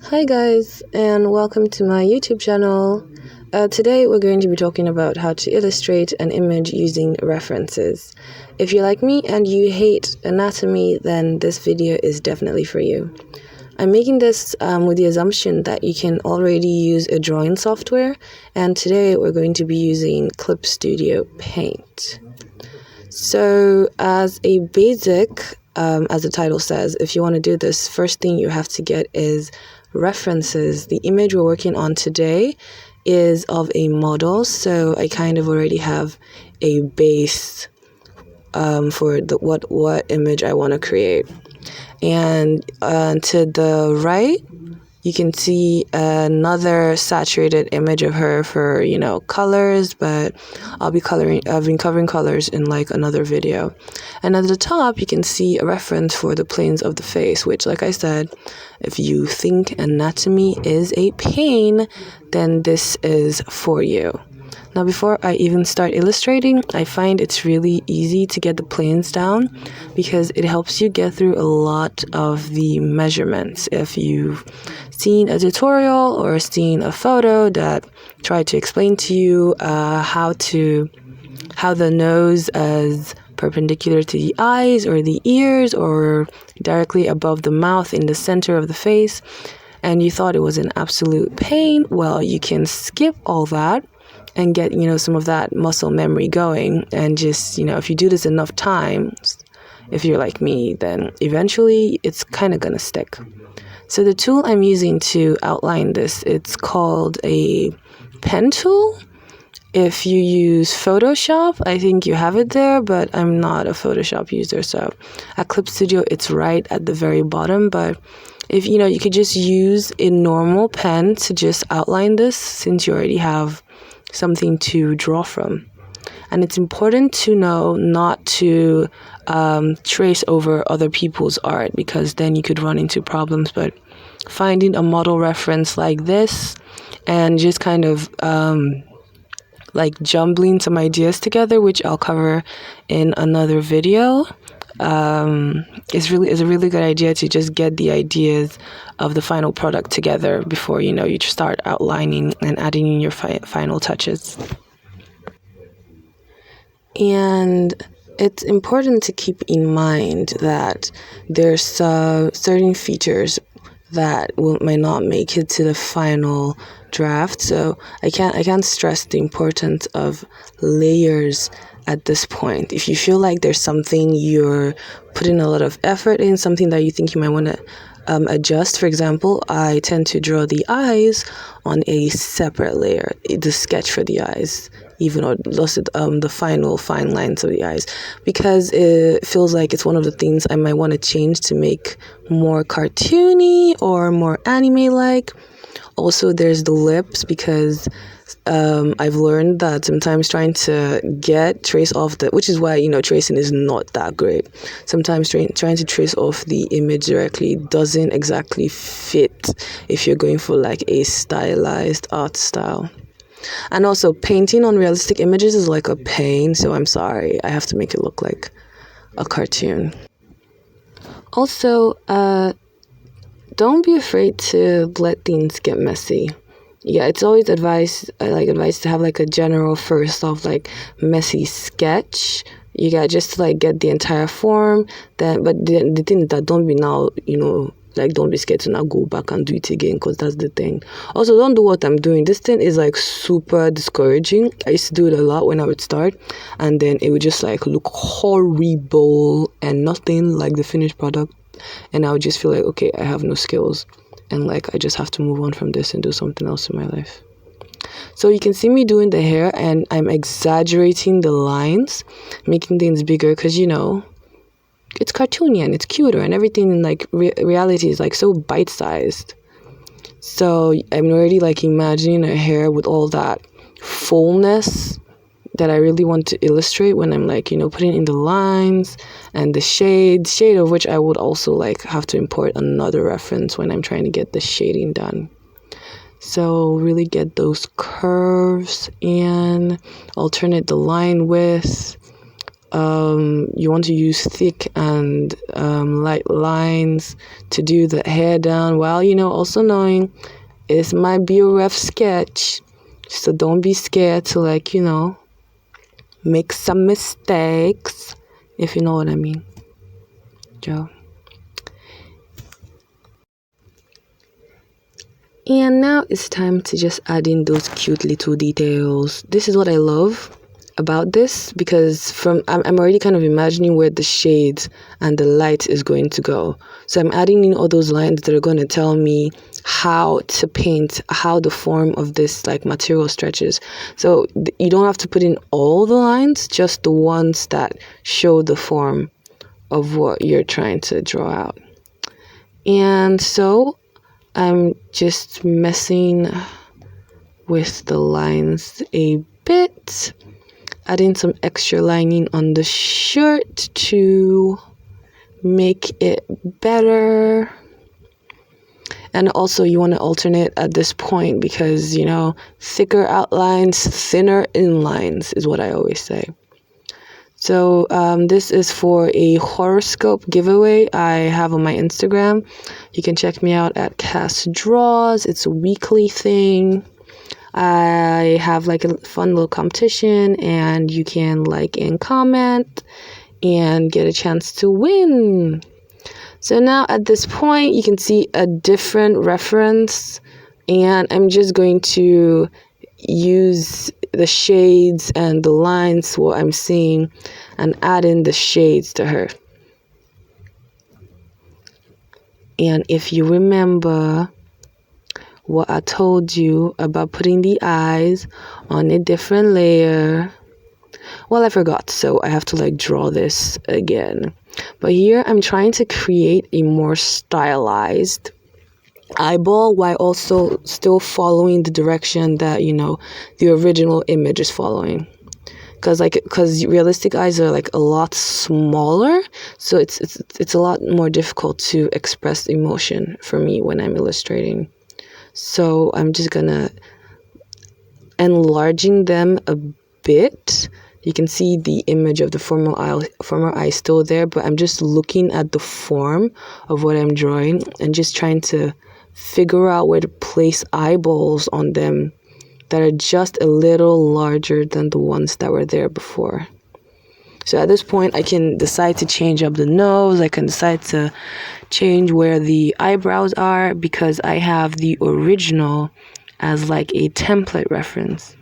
Hi guys, and welcome to my YouTube channel. Today we're going to be talking about how to illustrate an image using references. If you're like me and you hate anatomy, then this video is definitely for you. I'm making this with the assumption that you can already use a drawing software, and today we're going to be using Clip Studio Paint. So as a basic, as the title says, if you want to do this, first thing you have to get is references. The image we're working on today is of a model, so I kind of already have a base for the what image I want to create. And to the right, you can see another saturated image of her for, colors, but I've been covering colors in like another video. And at the top, you can see a reference for the planes of the face, which, like I said, if you think anatomy is a pain, then this is for you. Now, before I even start illustrating, I find it's really easy to get the planes down because it helps you get through a lot of the measurements. If you've seen a tutorial or seen a photo that tried to explain to you how the nose is perpendicular to the eyes or the ears or directly above the mouth in the center of the face, and you thought it was an absolute pain, well, you can skip all that and get, some of that muscle memory going. And just, if you do this enough times, if you're like me, then eventually it's kind of going to stick. So the tool I'm using to outline this, it's called a pen tool. If you use Photoshop, I think you have it there, but I'm not a Photoshop user. So at Clip Studio, it's right at the very bottom. But if, you could just use a normal pen to just outline this since you already have something to draw from. And it's important to know not to trace over other people's art, because then you could run into problems. But finding a model reference like this and just kind of like jumbling some ideas together, which I'll cover in another video, is a really good idea to just get the ideas of the final product together before you start outlining and adding in your final touches. And it's important to keep in mind that there's certain features that might not make it to the final draft. So I can't stress the importance of layers at this point. If you feel like there's something you're putting a lot of effort in, something that you think you might want to adjust. For example, I tend to draw the eyes on a separate layer, the sketch for the eyes, even or the final fine lines of the eyes, because it feels like it's one of the things I might want to change to make more cartoony or more anime-like. Also, there's the lips, because I've learned that sometimes trying to trace off which is why, tracing is not that great. Sometimes trying to trace off the image directly doesn't exactly fit if you're going for like a stylized art style. And also, painting on realistic images is like a pain, so I'm sorry, I have to make it look like a cartoon. Also, don't be afraid to let things get messy. Yeah, it's always advice to have like a general first off like messy sketch. You got just to like get the entire form. But the thing is that don't be now, don't be scared to now go back and do it again, because that's the thing. Also, don't do what I'm doing. This thing is like super discouraging. I used to do it a lot when I would start, and then it would just like look horrible and nothing like the finished product. And I would just feel like, okay, I have no skills, and like I just have to move on from this and do something else in my life. So you can see me doing the hair, and I'm exaggerating the lines, making things bigger, because it's cartoony and it's cuter, and everything in like reality is like so bite-sized. So I'm already like imagining her hair with all that fullness that I really want to illustrate when I'm like, putting in the lines and the shade of which I would also like have to import another reference when I'm trying to get the shading done. So really get those curves and alternate the line width, you want to use thick and light lines to do the hair down, while also knowing it might be a rough sketch, so don't be scared to make some mistakes, if you know what I mean, Joe. And now it's time to just add in those cute little details. This is what I love about this, because I'm already kind of imagining where the shades and the light is going to go. So I'm adding in all those lines that are going to tell me how to paint, how the form of this material stretches. So you don't have to put in all the lines, just the ones that show the form of what you're trying to draw out. And so I'm just messing with the lines a bit, adding some extra lining on the shirt to make it better. And also you want to alternate at this point, because thicker outlines, thinner inlines is what I always say. So this is for a horoscope giveaway I have on my Instagram. You can check me out at Cast Draws. It's a weekly thing. I have a fun little competition, and you can like and comment and get a chance to win. So now at this point you can see a different reference, and I'm just going to use the shades and the lines, what I'm seeing, and add in the shades to her. And if you remember what I told you about putting the eyes on a different layer, well, I forgot, so I have to draw this again. But here I'm trying to create a more stylized eyeball while also still following the direction that the original image is following, because realistic eyes are a lot smaller, so it's a lot more difficult to express emotion for me when I'm illustrating. So I'm just gonna enlarging them a bit. You can see the image of the former eye still there, but I'm just looking at the form of what I'm drawing and just trying to figure out where to place eyeballs on them that are just a little larger than the ones that were there before. So at this point, I can decide to change up the nose. I can decide to change where the eyebrows are, because I have the original as a template reference.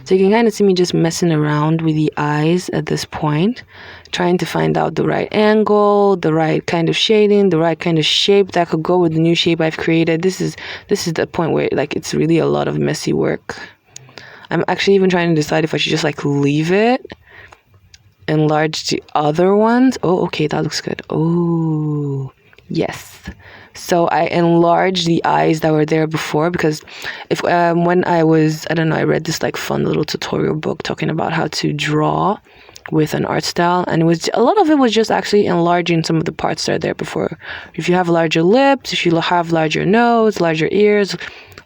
So you can kind of see me just messing around with the eyes at this point, trying to find out the right angle, the right kind of shading, the right kind of shape that could go with the new shape I've created. This is the point where it's really a lot of messy work. I'm actually even trying to decide if I should just leave it, enlarge the other ones. Oh, okay, that looks good. Oh, yes. So I enlarged the eyes that were there before, because if when I read this fun little tutorial book talking about how to draw with an art style, and a lot of it was just actually enlarging some of the parts that are there before. If you have larger lips, if you have larger nose, larger ears,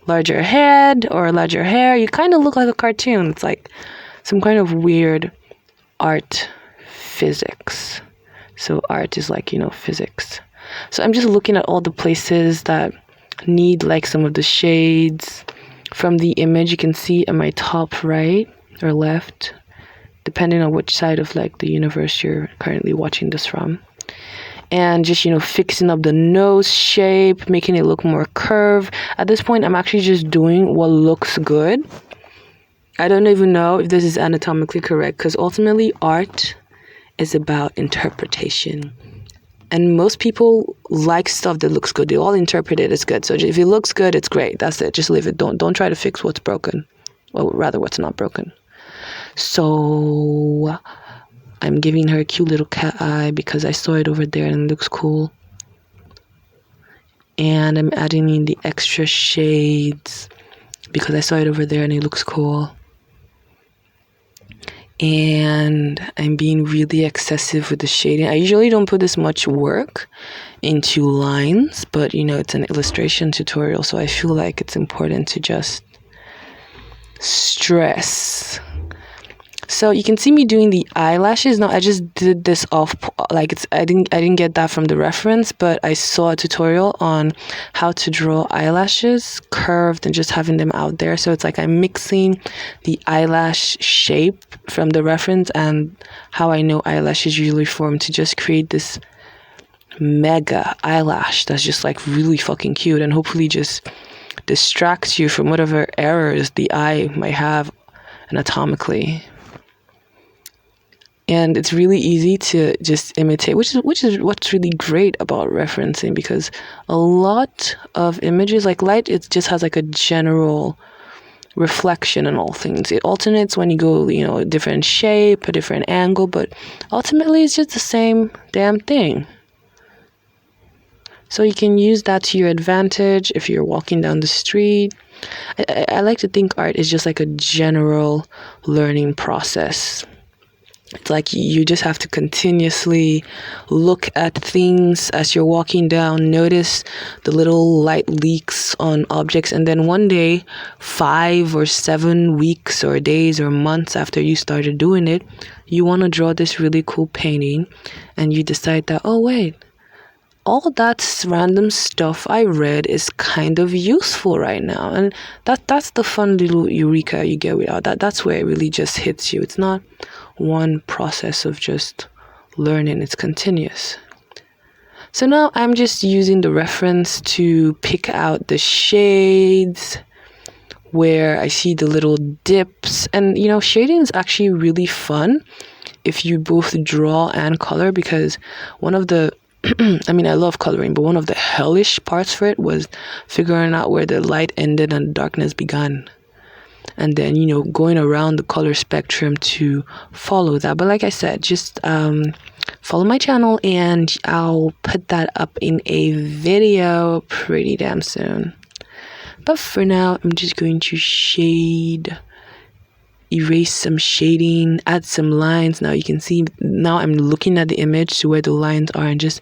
larger head, or larger hair, you kind of look like a cartoon. It's some kind of weird art physics. So art is physics. So I'm just looking at all the places that need some of the shades from the image. You can see at my top right or left, depending on which side of the universe you're currently watching this from. And just, fixing up the nose shape, making it look more curved. At this point, I'm actually just doing what looks good. I don't even know if this is anatomically correct, because ultimately art is about interpretation. And most people like stuff that looks good. They all interpret it as good. So if it looks good, it's great. That's it. Just leave it. Don't try to fix what's broken. Well, rather what's not broken. So I'm giving her a cute little cat eye because I saw it over there and it looks cool. And I'm adding in the extra shades because I saw it over there and it looks cool. And I'm being really excessive with the shading. I usually don't put this much work into lines, but it's an illustration tutorial, so I feel like it's important to just stress. So you can see me doing the eyelashes. Now I just did this off, like I didn't get that from the reference, but I saw a tutorial on how to draw eyelashes curved and just having them out there. So it's like I'm mixing the eyelash shape from the reference and how I know eyelashes usually form to just create this mega eyelash that's just like really fucking cute and hopefully just distracts you from whatever errors the eye might have anatomically. And it's really easy to just imitate, which is what's really great about referencing, because a lot of images, like light, it just has like a general reflection in all things. It alternates when you go, a different shape, a different angle, but ultimately it's just the same damn thing. So you can use that to your advantage if you're walking down the street. I like to think art is just like a general learning process. It's like you just have to continuously look at things as you're walking down, notice the little light leaks on objects, and then one day, 5 or 7 weeks or days or months after you started doing it, you want to draw this really cool painting, and you decide that, oh wait, all that random stuff I read is kind of useful right now. And that's the fun little eureka you get with art. That's where it really just hits you. It's not one process of just learning, it's continuous. So now I'm just using the reference to pick out the shades where I see the little dips. And shading is actually really fun if you both draw and color, because one of the I mean, I love coloring, but one of the hellish parts for it was figuring out where the light ended and darkness began. And then, going around the color spectrum to follow that. But like I said, just follow my channel and I'll put that up in a video pretty damn soon. But for now, I'm just going to erase some shading, add some lines. Now you can see, now I'm looking at the image to where the lines are and just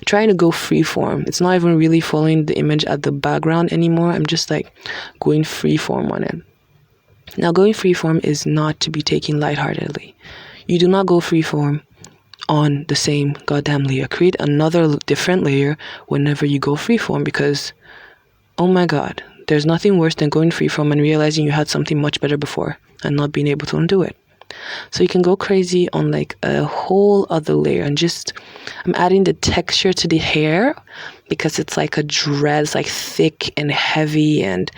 trying to go freeform. It's not even really following the image at the background anymore. I'm just like going freeform on it. Now going freeform is not to be taken lightheartedly. You do not go freeform on the same goddamn layer. Create another different layer whenever you go freeform, because oh my god, there's nothing worse than going freeform and realizing you had something much better before and not being able to undo it. So you can go crazy on like a whole other layer, and just I'm adding the texture to the hair because it's like a dress, like thick and heavy, and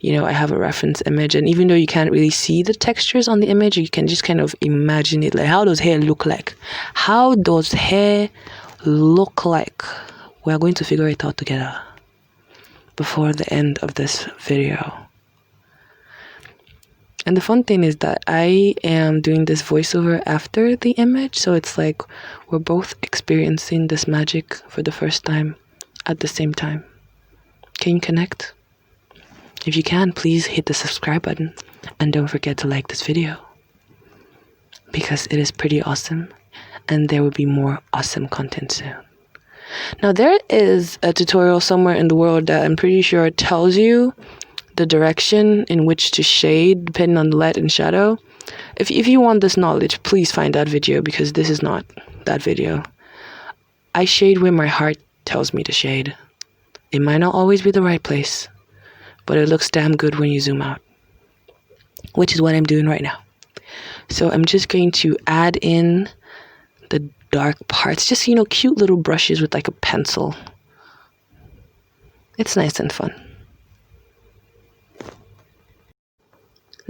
I have a reference image, and even though you can't really see the textures on the image, you can just kind of imagine it. Like, how does hair look like? How does hair look like? We're going to figure it out together before the end of this video. And the fun thing is that I am doing this voiceover after the image, so it's like we're both experiencing this magic for the first time at the same time. Can you connect? If you can, please hit the subscribe button and don't forget to like this video, because it is pretty awesome and there will be more awesome content soon. Now there is a tutorial somewhere in the world that I'm pretty sure tells you the direction in which to shade depending on the light and shadow. If you want this knowledge, please find that video, because this is not that video. I shade where my heart tells me to shade. It might not always be the right place, but it looks damn good when you zoom out, which is what I'm doing right now. So I'm just going to add in the dark parts, just cute little brushes with like a pencil. It's nice and fun.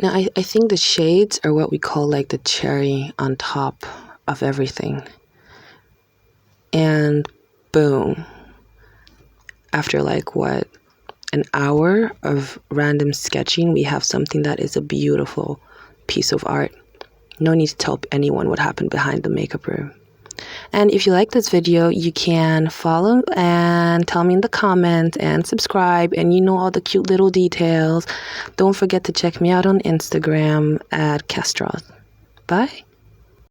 Now I think the shades are what we call like the cherry on top of everything. And boom, after like an hour of random sketching, we have something that is a beautiful piece of art. No need to tell anyone what happened behind the makeup room. And if you like this video, you can follow and tell me in the comments and subscribe, and all the cute little details. Don't forget to check me out on Instagram at @Castros. Bye.